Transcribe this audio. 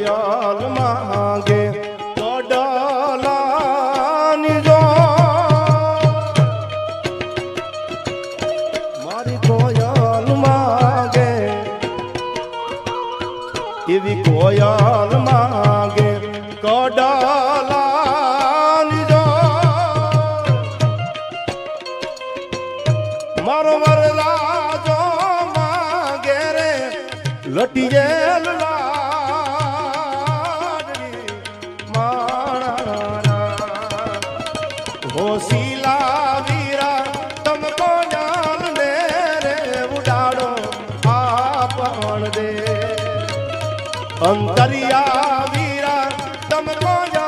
કોયલ માંગે કડલાની જો મારી કોયલ માંગે એવી કોયલ માંગે કડલાની જો મારો વરરાજો માંગે રે લટીયેલ લાડની માણા હોશીલા વીરા તમ કોયલ ને રે ઉડાડો આપણ દે અંતરિયા વીરા તમ કોયલ